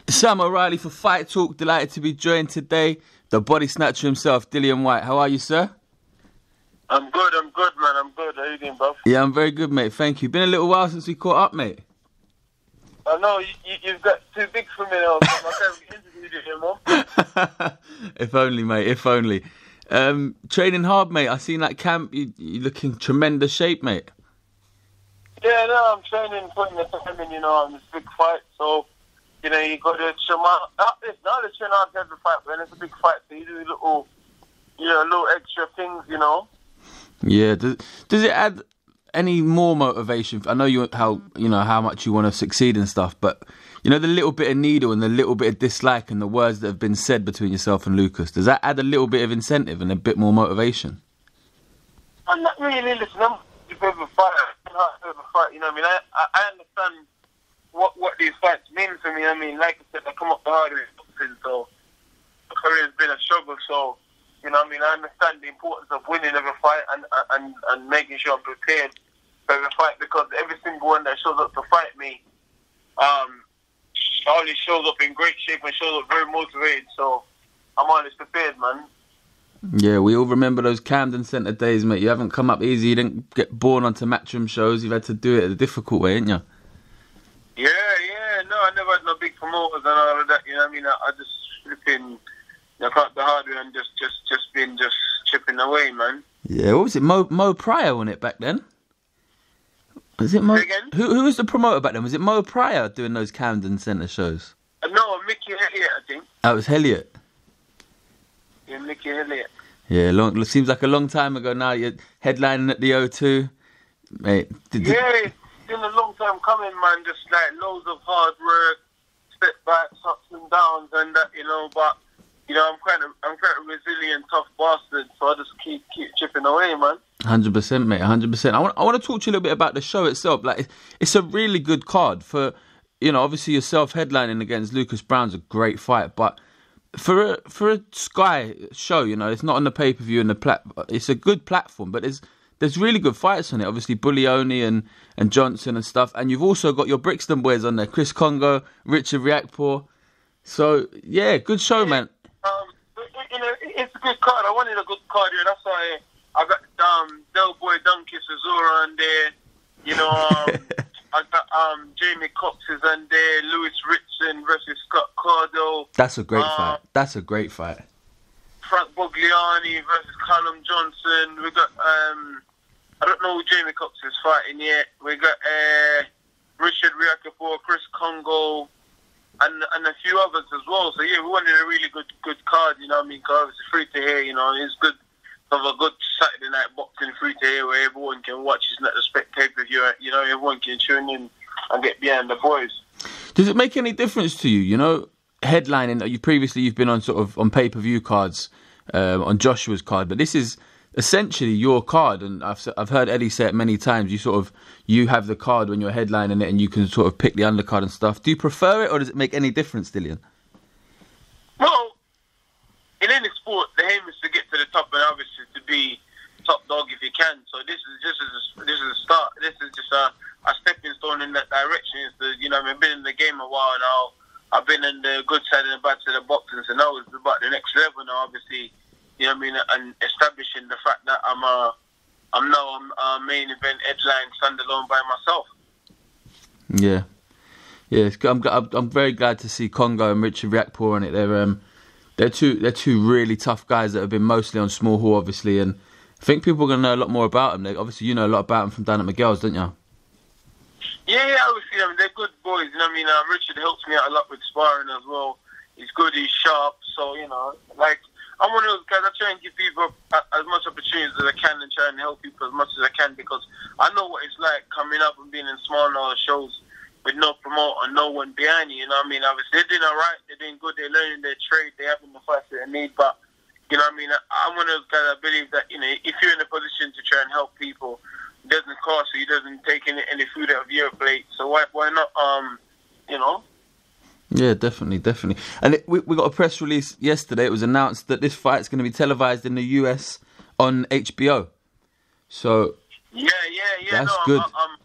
Sam O'Reilly for Fight Talk. Delighted to be joined today. The body snatcher himself, Dillian Whyte. How are you, sir? I'm good, man. I'm good. How you doing, bro? Yeah, I'm very good, mate. Thank you. Been a little while since we caught up, mate. I know, you've got too big for me now. I can't interview you anymore. If only, mate. If only. Training hard, mate. I seen that camp. You look in tremendous shape, mate. Yeah, no, I'm training, putting the time in, on this big fight. So, you got to show not to train hard to every fight, but when it's a big fight, so you do little extra things, Yeah. Does it add any more motivation? I know how much you want to succeed and stuff, but the little bit of needle and the little bit of dislike and the words that have been said between yourself and Lucas, does that add a little bit of incentive and a bit more motivation? I'm not really listening. I'm a bit of a fighter. I understand what these fights mean for me. Like I said, I come up the hard way, so my career's been a struggle. So, I understand the importance of winning every fight and making sure I'm prepared for every fight, because every single one that shows up to fight me always shows up in great shape and shows up very motivated. So I'm always prepared, man. Yeah, we all remember those Camden Centre days, mate. You haven't come up easy. You didn't get born onto Matchroom shows. You've had to do it a difficult way, ain't you? Yeah. No, I never had no big promoters and all of that. I just flipping cut the hard way and just been chipping away, man. Yeah, what was it? Mo Pryor on it back then? Was it Mo? Again? Who was the promoter back then? Was it Mo Pryor doing those Camden Centre shows? No, Mickey Elliott, I think. Oh, it was Elliott. Yeah, Mickey Elliott. Yeah, seems like a long time ago now. You're headlining at the O2. Mate, it's been a long time coming, man. Just like loads of hard work, setbacks, ups and downs, and that, but I'm quite a resilient, tough bastard, so I just keep chipping away, man. 100%, mate. 100%. I want to talk to you a little bit about the show itself. Like, it's a really good card for, obviously yourself headlining against Lucas Browne's a great fight, but for a Sky show, it's not on the pay-per-view and it's a good platform, but there's really good fights on it. Obviously, Bullioni and Johnson and stuff, and you've also got your Brixton boys on there, Chris Congo, Richard Riakporhe. So yeah, good show, man. It's a good card. I wanted a good card here. That's why I got Del Boy Dunkis Azura on there. I got Jamie Cox is on there. Lewis Ritson versus Scott Cardle. That's a great fight. That's a great fight. Frank Bogliani versus Callum Johnson. We got I don't know who Jamie Cox is fighting yet. We got Richard Riakporhe, Chris Congo, and a few others as well. So yeah, we wanted a really good card. Because it's free to hear. It's good to have a good Saturday night boxing free to hear where everyone can watch. It's not a spectator view. Everyone can tune in and get behind the boys. Does it make any difference to you? Headlining. You've been on sort of on pay-per-view cards, on Joshua's card, but this is essentially your card. And I've heard Eddie say it many times. You have the card when you're headlining it, and you can sort of pick the undercard and stuff. Do you prefer it, or does it make any difference, Dillian? Well, in any sport, the aim is to get to the top, and obviously to be top dog if you can. So this is a start. This is just a stepping stone in that direction. I've been in the game a while now. I've been in the good side and the bad side of boxing, so now it's about the next level now, obviously, and establishing the fact that I'm now a main event headline standalone by myself. Yeah. I'm very glad to see Congo and Richard Riakporhe on it. They're two really tough guys that have been mostly on small hall, obviously, and I think people are going to know a lot more about them. Obviously, you know a lot about them from down at Miguel's, don't you? Yeah, obviously, they're good boys. Richard helps me out a lot with sparring as well. He's good, he's sharp, so, I'm one of those guys. I try and give people as much opportunities as I can and try and help people as much as I can, because I know what it's like coming up and being in small shows with no promoter, no one behind you. Obviously, they're doing all right, they're doing good, they're learning their trade, they're having the fights that they need, but, I'm one of those guys that believe that, if you're in a position to try and help people, it doesn't cost you, it doesn't take any food out of your plate, so why not, Yeah, definitely. And we got a press release yesterday. It was announced that this fight's going to be televised in the US on HBO. So yeah. That's good. I'm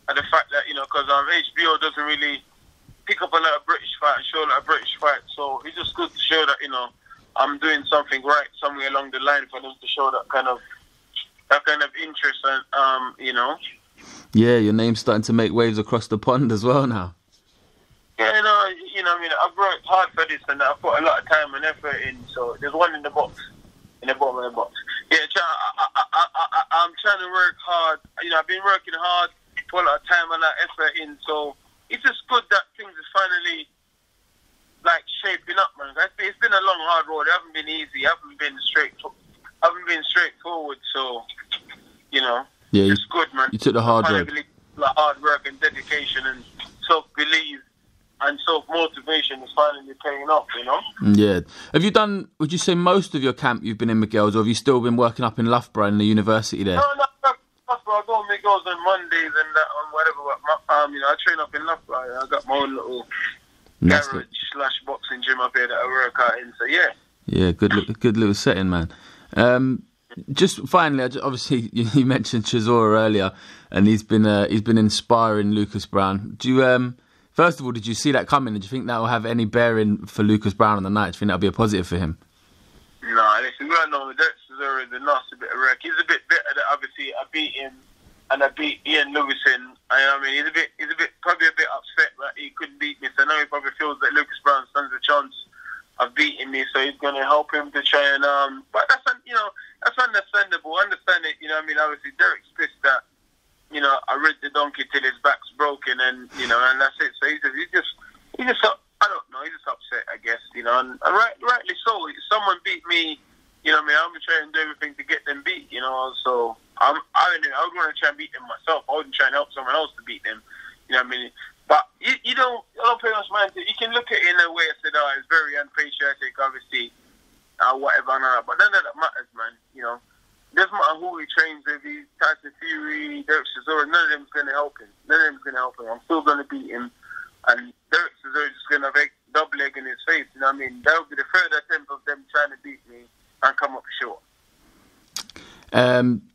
at the fact that because HBO doesn't really pick up a lot of British fight and show a lot of British fight. So it's just good to show that, you know, I'm doing something right somewhere along the line for them to show that kind of interest and, you know. Yeah, your name's starting to make waves across the pond as well now. Yeah, you know, I mean, I've worked hard for this and I've put a lot of time and effort in. So there's one in the box, in the bottom of the box. Yeah, I'm trying to work hard. You know, I've been working hard, put a lot of time and a lot of effort in. So it's just good that things is finally like shaping up, man. It's been a long, hard road. It haven't been easy. I haven't been straightforward. So, you know, yeah, it's good, man. You took the hard road. Like hard work and dedication and self-belief and self-motivation is finally paying off, you know? Yeah. Have you done, would you say most of your camp you've been in Miguel's, or have you still been working up in Loughborough in the university there? No, I go to Miguel's on Mondays and that on whatever. You know, I train up in Loughborough. I got my own little garage / boxing gym up here that I work out in, so yeah. Yeah, good little setting, man. Just finally, obviously you mentioned Chisora earlier, and he's been inspiring Lucas Browne. Do you first of all, did you see that coming? Did you think that will have any bearing for Lucas Browne on the night? Do you think that'll be a positive for him? No, listen, we all know that Chisora is a nasty bit of work. He's a bit better that obviously I beat him and I beat Ian Lewison. I mean, he's probably a bit upset that he couldn't beat me. So now he probably feels that Lucas Browne stands a chance of beating me, so he's going to help him to try and but that's, you know, that's understandable. Understand it, you know. I mean, obviously Derek's pissed that, you know, I rid the donkey till his back's broken, and you know, and that's it. So he's just I don't know, he's just upset, I guess, you know, and rightly so. If someone beat me, you know, I mean, I'm gonna try and do everything to get them beat, you know. So I would want to try and beat them myself. I wouldn't try and help someone else to beat them, you know what I mean? But I don't pay much mind to it. You can look at it in a way I said, it's very unpatriotic, obviously, whatever, but none of that matters, man. You know, it doesn't matter who he trains with, he's Tyson Fury, Derek Chisora, none of them's going to help him. I'm still going to beat him, and Derek Chisora is just going to make double leg in his face, you know what I mean? That would be the third attempt of them trying to beat me and come up short.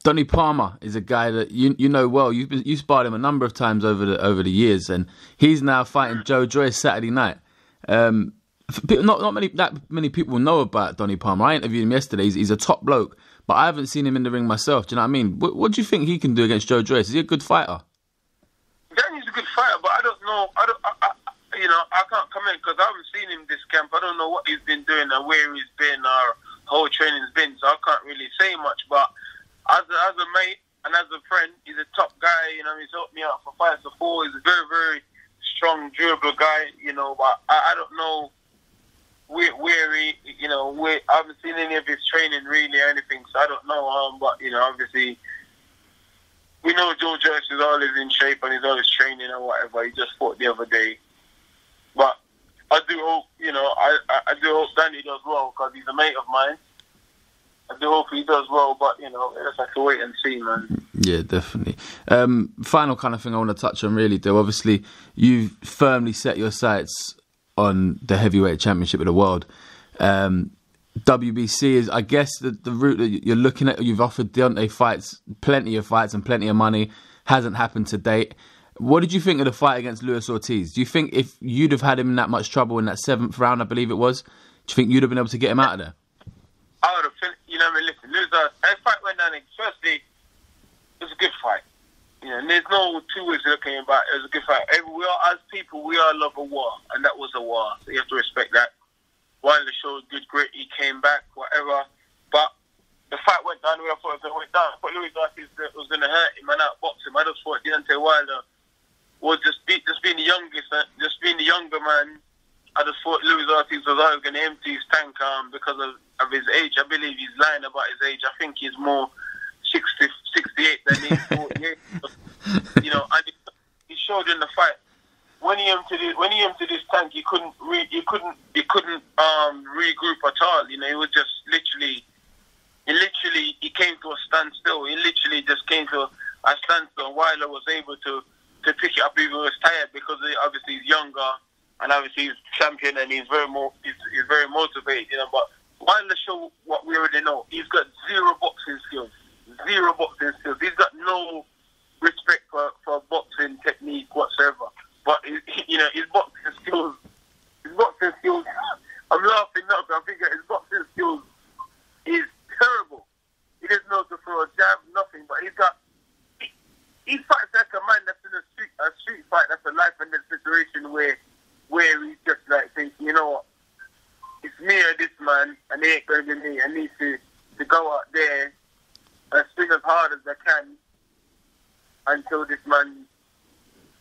Donny Palmer is a guy that you know well. You sparred him a number of times over the years, and he's now fighting Joe Joyce Saturday night. Not many people know about Donny Palmer. I interviewed him yesterday. He's a top bloke, but I haven't seen him in the ring myself. Do you know what I mean? What do you think he can do against Joe Joyce? Is he a good fighter? Danny's a good fighter, but I don't know. You know, I can't comment because I haven't seen him this camp. I don't know what he's been doing or where he's been or how training's been, so I can't really say much. But as a mate and as a friend, he's a top guy. You know, he's helped me out for fights before. He's a very, very strong, durable guy. You know, but I don't know where he. You know, I haven't seen any of his training really or anything, so I don't know. But you know, obviously, we know Joe Joyce is always in shape and he's always training or whatever. He just fought the other day, but I do hope, you know, I do hope Danny does well because he's a mate of mine. I do hope he does well, but, you know, I just have to wait and see, man. Yeah, definitely. Final kind of thing I want to touch on really, though. Obviously, you've firmly set your sights on the heavyweight championship of the world. WBC is, I guess, the route that you're looking at. You've offered Deontay plenty of fights and plenty of money. Hasn't happened to date. What did you think of the fight against Luis Ortiz? Do you think if you'd have had him in that much trouble in that 7th round, I believe it was, do you think you'd have been able to get him out of there? I would have, you know, I mean, listen, that fight went down. Firstly, it was a good fight. You know, and there's no two ways of looking about it. It was a good fight. We all, as people, we all love a war, and that was a war. So you have to respect that. Wilder showed good grit. He came back, whatever. But the fight went down the way I thought it was going to go down. I thought Luis Ortiz was going to hurt him and outbox him. I just thought Deontay Wilder was just being the youngest, just being the younger man. I just thought Luis Ortiz was always going to empty his tank because of his age. I believe he's lying about his age. I think he's more 68 than he's 48. You know, and he showed in the fight when he emptied his tank, he couldn't regroup at all. You know, he was just literally he came to a standstill. He literally just came to a standstill. Wilder was able to pick it up even though he was tired because obviously he's younger and obviously he's champion and he's very motivated. You know, but Wilder showed what we already know. He's got zero boxing skills. He's got no respect for boxing technique whatsoever. But you know, his boxing skills nothing. I think his boxing skills is terrible. He doesn't know to throw a jab, nothing. But he fights like a man that's in a street fight. That's a life and death situation where he's just like thinking, you know what, it's me or this man, and it ain't going to be me. I need to go out there and swing as hard as I can until this man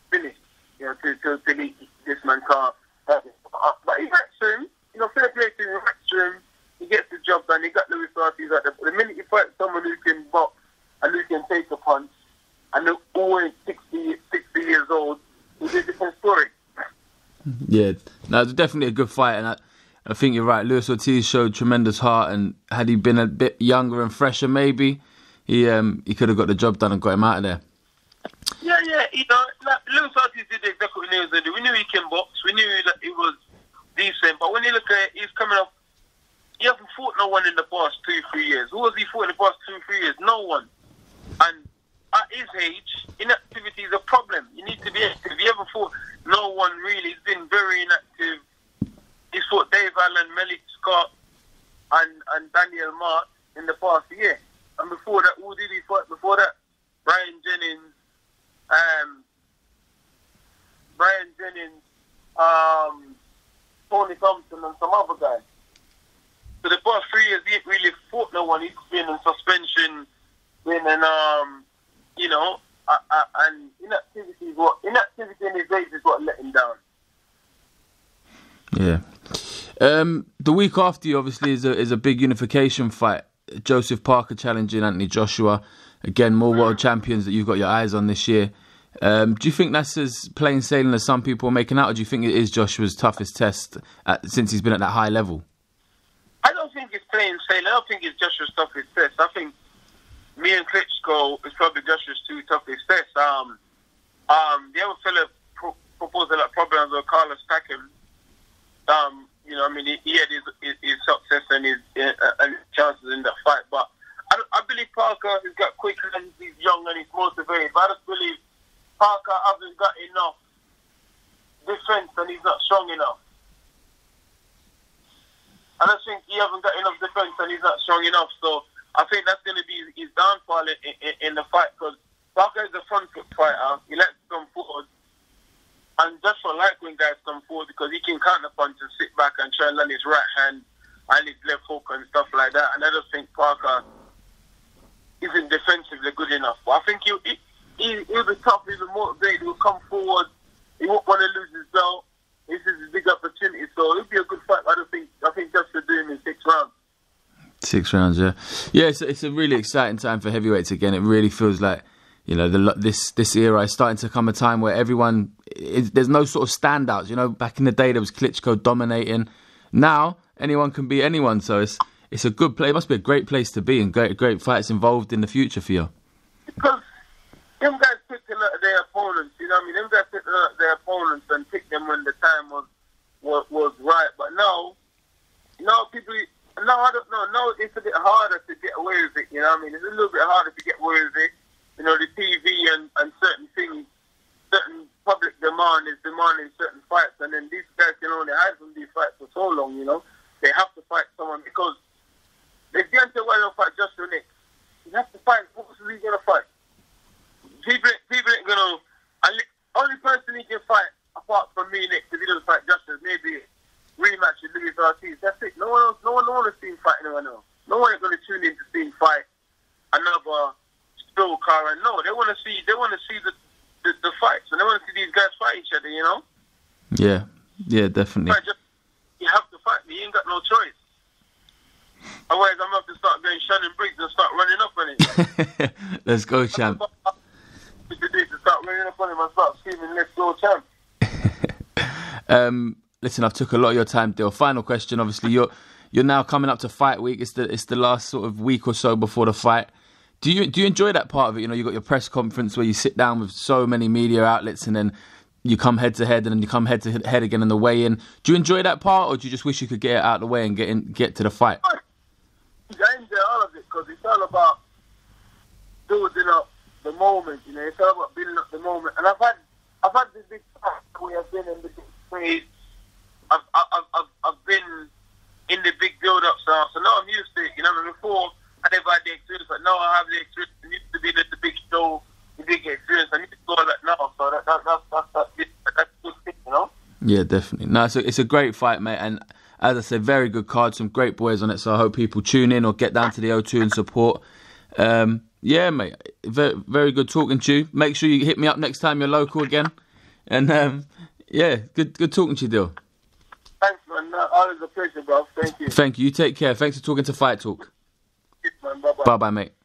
finished. You know, till this man can't. But he wrecks him. You know, fair play to him. He wrecks him. He gets the job done. He got Lucas Ortiz at the minute you fight someone who can box and who can take a punch, and they're always 60 years old, it's a different story. Yeah, no, it's definitely a good fight, and I think you're right. Lucas Ortiz showed tremendous heart, and had he been a bit younger and fresher, maybe he could have got the job done and got him out of there. Yeah, you know, like Lucas Ortiz did exactly what he was doing. We knew he can box. We knew that he was decent, but when you look at it, he's coming up. He hasn't fought no one in the past 2-3 years. Who has he fought in the past 2-3 years? No one. And at his age, inactivity is a problem. You need to be active. He haven't fought no one really. He's been very inactive. He's fought Dave Allen, Malik Scott, and Daniel Mart in the past year. And before that, who did he fight? Before that, Brian Jennings, Tony Thompson, and some other guys. For the past 3 years, he ain't really fought no one. He's been in suspension, you know, and inactivity in his age is what let him down. Yeah. The week after you, obviously, is a big unification fight. Joseph Parker challenging Anthony Joshua. Again, more world champions that you've got your eyes on this year. Do you think that's as plain sailing as some people are making out, or do you think it is Joshua's toughest test since he's been at that high level? I don't think it's plain sailing. I don't think it's Joshua's toughest test. I think me and Klitschko is probably Joshua's two toughest tests. The other fella proposed a lot of problems with Carlos Takam. You know, I mean, he had his success and his chances in that fight. But I believe Parker has got quick and he's young and he's motivated. But I just believe Parker hasn't got enough defense and he's not strong enough. I don't think he hasn't got enough defense and he's not strong enough. So I think that's going to be his downfall in the fight, because Parker is a front foot fighter. He likes to come forward. And Joshua likes when guys come forward because he can counter punch and sit back and try and land his right hand and his left hook and stuff like that. And I just think Parker isn't defensively good enough. But I think he'll be tough, he'll be motivated, he'll come forward. He won't want to lose his belt. This is a big opportunity, so it'll be a good fight. I think Joshua do him in 6 rounds. 6 rounds, yeah. Yeah, it's a really exciting time for heavyweights again. It really feels like, you know, this era is starting to come a time where there's no sort of standouts. You know, back in the day there was Klitschko dominating. Now anyone can be anyone, so it's a good play. It must be a great place to be and great fights involved in the future for you. Because them guys picked a lot of their opponents. You know what I mean? Them guys picked a lot of their opponents and picked them when the time was right. But now people. No, I don't know. No, it's a bit harder to get away with it. You know what I mean? It's a little bit harder to get away with it. You know, the TV and certain things, certain public demand is demanding certain fights, and then these guys can only hide from these fights for so long, you know. They have to fight someone because if Deontay Wilder fight Joshua Nick, you have to fight. Who's he going to fight? People ain't going to... Only person he can fight apart from me, Nick, if he doesn't fight Joshua, maybe rematch with Lucas Ortiz. That's it. No one wants to see him fight anyone else. No one is going to tune in to see him fight another Bill Car. And no, they want to see the fights, and they want to see these guys fight each other. You know? Yeah, definitely. You have to fight me. You ain't got no choice. Otherwise, I'm going to have to start going Shannon Briggs and start running up on him. Let's go, champ. To start running up on him and start screaming, "Let's go, champ." Listen, I've took a lot of your time, Dale. Final question. Obviously, you're now coming up to fight week. It's the last sort of week or so before the fight. Do you enjoy that part of it? You know, you got your press conference where you sit down with so many media outlets, and then you come head to head, and then you come head to head again in the weigh-in. Do you enjoy that part, or do you just wish you could get it out of the way and get to the fight? I enjoy all of it because it's all about building up the moment. You know, it's all about building up the moment. And I've had this big fight where I've been in the big phase. I've been in the big build-ups now. So now I'm used to it. You know, before I never had the experience, but now I have the experience. I used to be the big show, the big experience. I need to go like that now. So that's a good thing, you know? Yeah, definitely. No, it's a great fight, mate. And as I said, very good card, some great boys on it. So I hope people tune in or get down to the O2 and support. Yeah, mate. Very, very good talking to you. Make sure you hit me up next time you're local again. And yeah, good talking to you, Dill. Thanks, man. Always a pleasure, bro. Thank you. Thank you. You take care. Thanks for talking to Fight Talk. Yes, man. Bye-bye. Bye-bye, mate.